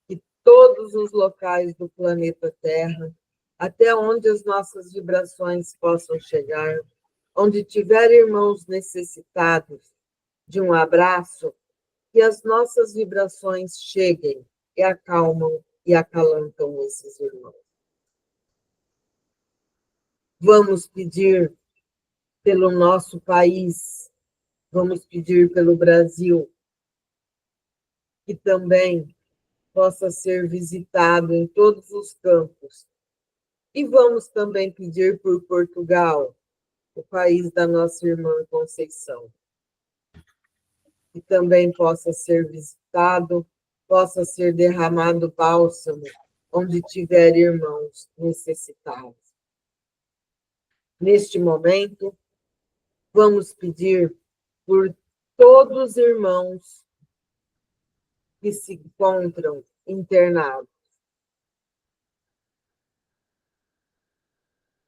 Que todos os locais do planeta Terra, até onde as nossas vibrações possam chegar, onde tiver irmãos necessitados de um abraço, que as nossas vibrações cheguem e acalmam e acalantam esses irmãos. Vamos pedir pelo nosso país, vamos pedir pelo Brasil, que também possa ser visitado em todos os campos. E vamos também pedir por Portugal, o país da nossa irmã Conceição, que também possa ser visitado, possa ser derramado bálsamo, onde tiver irmãos necessitados. Neste momento, Vamos pedir por todos os irmãos que se encontram internados.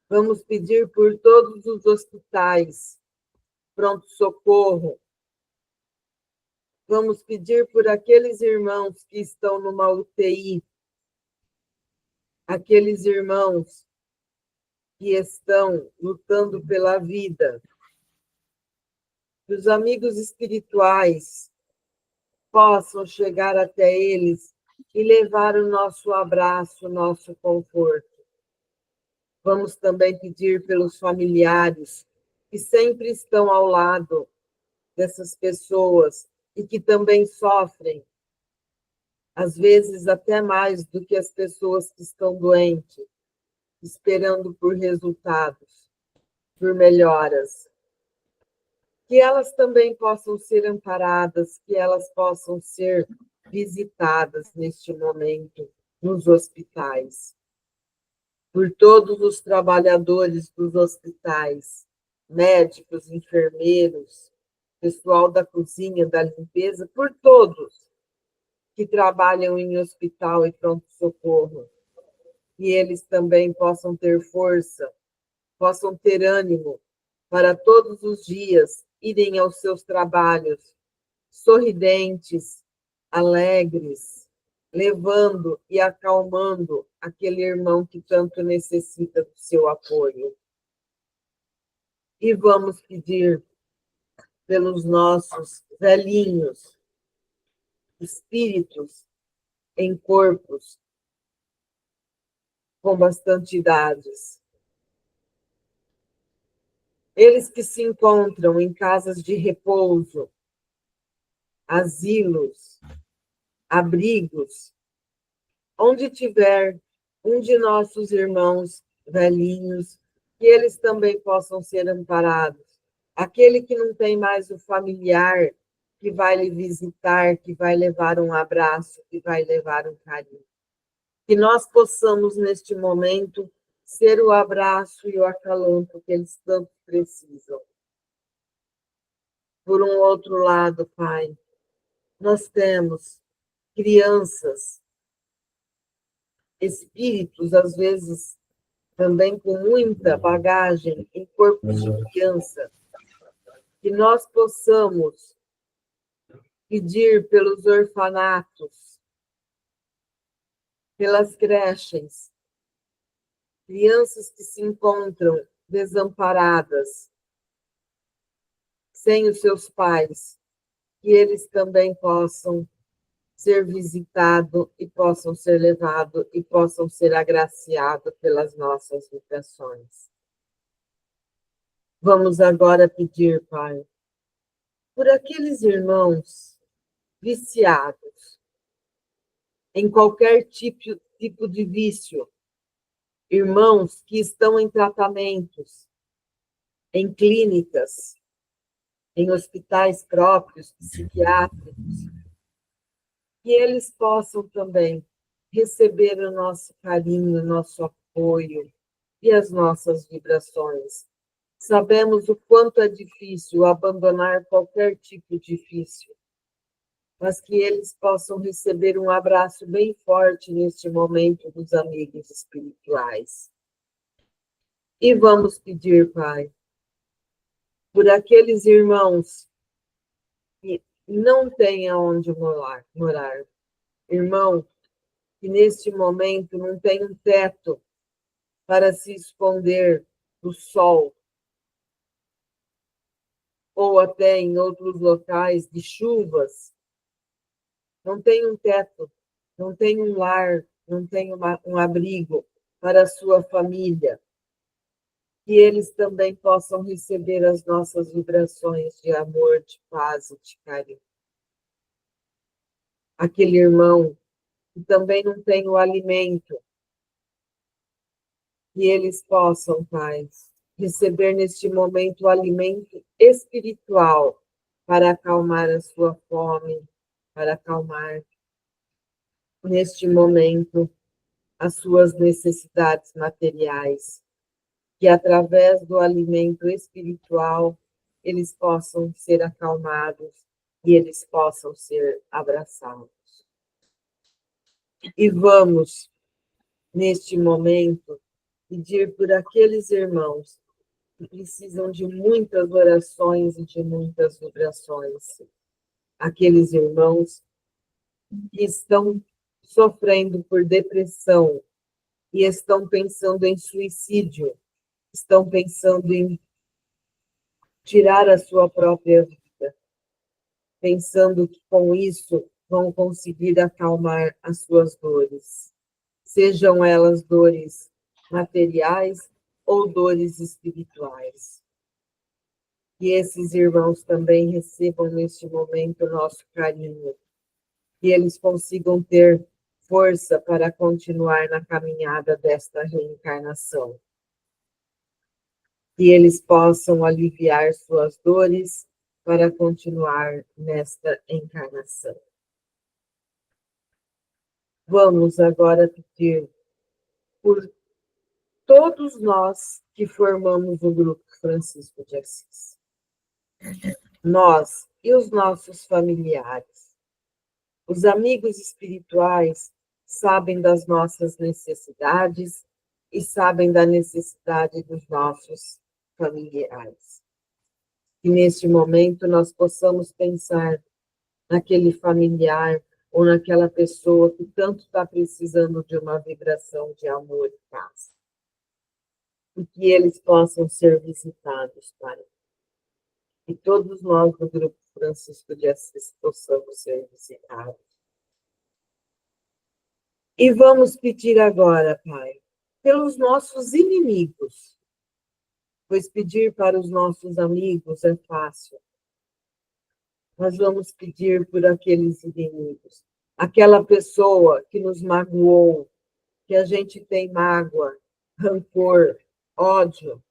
Vamos pedir por todos os hospitais, pronto-socorro. Vamos pedir por aqueles irmãos que estão numa UTI, aqueles irmãos que estão lutando pela vida, que os amigos espirituais possam chegar até eles e levar o nosso abraço, o nosso conforto. Vamos também pedir pelos familiares que sempre estão ao lado dessas pessoas e que também sofrem, às vezes até mais do que as pessoas que estão doentes, esperando por resultados, por melhoras. Que elas também possam ser amparadas, que elas possam ser visitadas neste momento nos hospitais. Por todos os trabalhadores dos hospitais, médicos, enfermeiros, pessoal da cozinha, da limpeza, por todos que trabalham em hospital e pronto-socorro. Que eles também possam ter força, possam ter ânimo para todos os dias irem aos seus trabalhos sorridentes, alegres, levando e acalmando aquele irmão que tanto necessita do seu apoio. E vamos pedir pelos nossos velhinhos, espíritos em corpos com bastante idades. Eles que se encontram em casas de repouso, asilos, abrigos, onde tiver um de nossos irmãos velhinhos, que eles também possam ser amparados. Aquele que não tem mais o familiar, que vai lhe visitar, que vai levar um abraço, que vai levar um carinho. Que nós possamos, neste momento, ser o abraço e o acalanto que eles tanto precisam. Por um outro lado, Pai, nós temos crianças, espíritos, às vezes, também com muita bagagem em corpos de criança, que nós possamos pedir pelos orfanatos, pelas creches, crianças que se encontram desamparadas, sem os seus pais, que eles também possam ser visitados e possam ser levados e possam ser agraciados pelas nossas vibrações. Vamos agora pedir, Pai, por aqueles irmãos viciados em qualquer tipo de vício, irmãos que estão em tratamentos, em clínicas, em hospitais próprios, psiquiátricos, que eles possam também receber o nosso carinho, o nosso apoio e as nossas vibrações. Sabemos o quanto é difícil abandonar qualquer tipo de vício, mas que eles possam receber um abraço bem forte neste momento dos amigos espirituais. E vamos pedir, Pai, por aqueles irmãos que não têm aonde morar. Irmão que neste momento não tem um teto para se esconder do sol, ou até em outros locais de chuvas, não tem um teto, não tem um lar, não tem um abrigo para a sua família, que eles também possam receber as nossas vibrações de amor, de paz e de carinho. Aquele irmão que também não tem o alimento, que eles possam, Pai, receber neste momento o alimento espiritual para acalmar a sua fome, para acalmar neste momento as suas necessidades materiais, que através do alimento espiritual eles possam ser acalmados e eles possam ser abraçados. E vamos, neste momento, pedir por aqueles irmãos que precisam de muitas orações e de muitas vibrações. Aqueles irmãos que estão sofrendo por depressão e estão pensando em suicídio, estão pensando em tirar a sua própria vida, pensando que com isso vão conseguir acalmar as suas dores, sejam elas dores materiais ou dores espirituais. Que esses irmãos também recebam neste momento o nosso carinho, que eles consigam ter força para continuar na caminhada desta reencarnação. Que eles possam aliviar suas dores para continuar nesta encarnação. Vamos agora pedir por todos nós que formamos o Grupo Francisco de Assis. Nós e os nossos familiares. Os amigos espirituais sabem das nossas necessidades e sabem da necessidade dos nossos familiares. E neste momento nós possamos pensar naquele familiar ou naquela pessoa que tanto está precisando de uma vibração de amor e paz. E que eles possam ser visitados, Pai. E todos nós do Grupo Francisco de Assis possamos ser visitados. E vamos pedir agora, Pai, pelos nossos inimigos, pois pedir para os nossos amigos é fácil. Nós vamos pedir por aqueles inimigos, aquela pessoa que nos magoou, que a gente tem mágoa, rancor, ódio.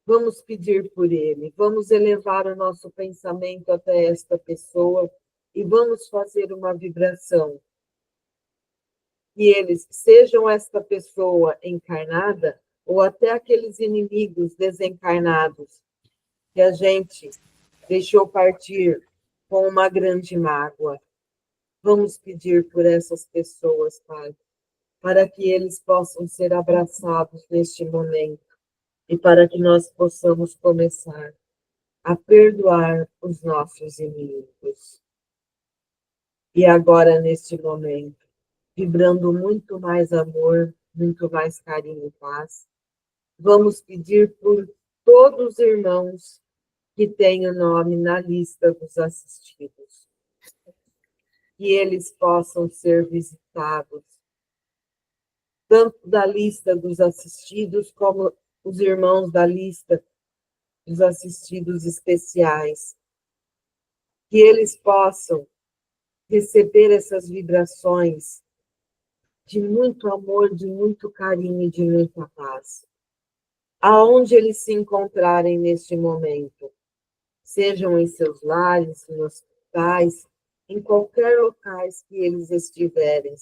Vamos pedir por ele, vamos elevar o nosso pensamento até esta pessoa e vamos fazer uma vibração. Que eles sejam esta pessoa encarnada ou até aqueles inimigos desencarnados que a gente deixou partir com uma grande mágoa. Vamos pedir por essas pessoas, Pai, para que eles possam ser abraçados neste momento e para que nós possamos começar a perdoar os nossos inimigos. E agora, neste momento, vibrando muito mais amor, muito mais carinho e paz, vamos pedir por todos os irmãos que têm o nome na lista dos assistidos. Que eles possam ser visitados, tanto da lista dos assistidos, como os irmãos da lista dos assistidos especiais. Que eles possam receber essas vibrações de muito amor, de muito carinho e de muita paz. Aonde eles se encontrarem neste momento, sejam em seus lares, em hospitais, em qualquer locais que eles estiverem,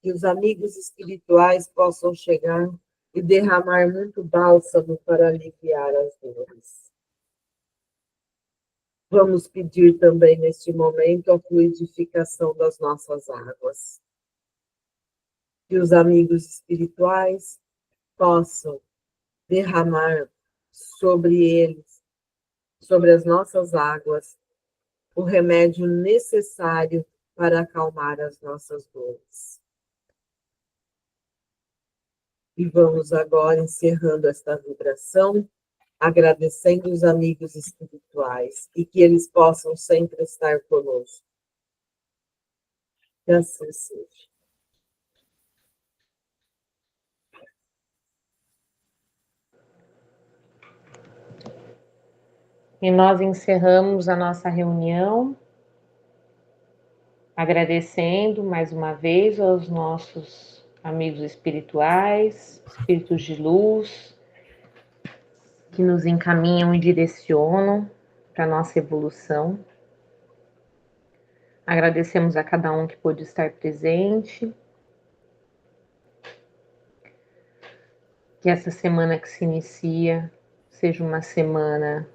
que os amigos espirituais possam chegar e derramar muito bálsamo para aliviar as dores. Vamos pedir também neste momento a fluidificação das nossas águas. Que os amigos espirituais possam derramar sobre eles, sobre as nossas águas, o remédio necessário para acalmar as nossas dores. E vamos agora encerrando esta vibração, agradecendo os amigos espirituais e que eles possam sempre estar conosco. Que assim seja. E nós encerramos a nossa reunião, agradecendo mais uma vez aos nossos amigos espirituais, espíritos de luz, que nos encaminham e direcionam para a nossa evolução. Agradecemos a cada um que pôde estar presente. Que essa semana que se inicia seja uma semana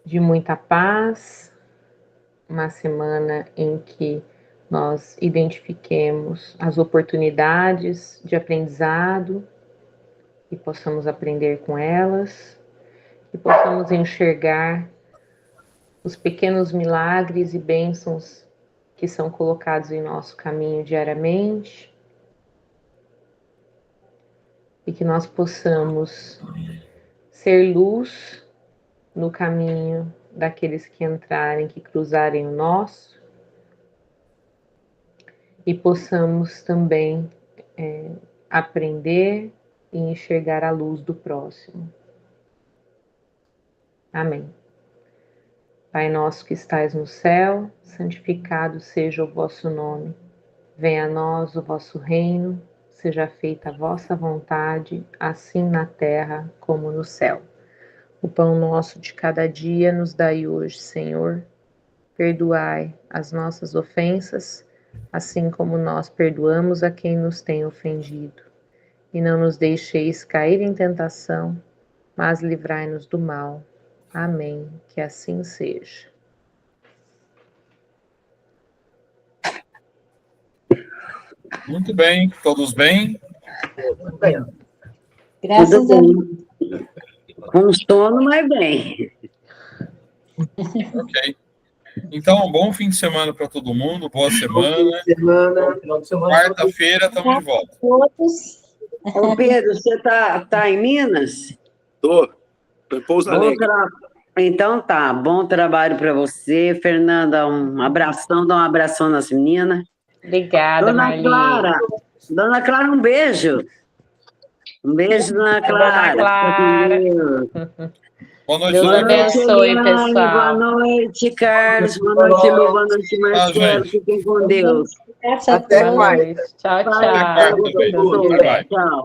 de muita paz, uma semana em que nós identifiquemos as oportunidades de aprendizado e possamos aprender com elas, e possamos enxergar os pequenos milagres e bênçãos que são colocados em nosso caminho diariamente, e que nós possamos ser luz no caminho daqueles que entrarem, que cruzarem o nosso, e possamos também aprender e enxergar a luz do próximo. Amém. Pai nosso que estais no céu, santificado seja o vosso nome. Venha a nós o vosso reino, seja feita a vossa vontade, assim na terra como no céu. O pão nosso de cada dia nos dai hoje, Senhor. Perdoai as nossas ofensas, assim como nós perdoamos a quem nos tem ofendido. E não nos deixeis cair em tentação, mas livrai-nos do mal. Amém. Que assim seja. Muito bem, todos bem? Graças a Deus. Com sono, mas bem. Ok. Então, um bom fim de semana para todo mundo, boa semana. Final de semana. Quarta-feira estamos de volta. Todos. Ô Pedro, você tá em Minas? Tô em Pouso Bom Alegre. Então tá, bom trabalho para você. Fernanda, um abração, dá um abração nas meninas. Obrigada, Dona Marli. Clara, Dona Clara, um beijo. Um beijo, Dona Clara. Dona Clara. Fica com Deus. Boa noite, Deus Dona Clara. abençoe, Eliane, pessoal. boa noite, Carlos. Boa noite, Lu. Boa noite, Marcelo. gente. Fiquem com Deus. Graças a Até todos. Boa mais. noite. Tchau, Vai, tchau. quarta, bem. Deus Bye, quiser. bye. Tchau.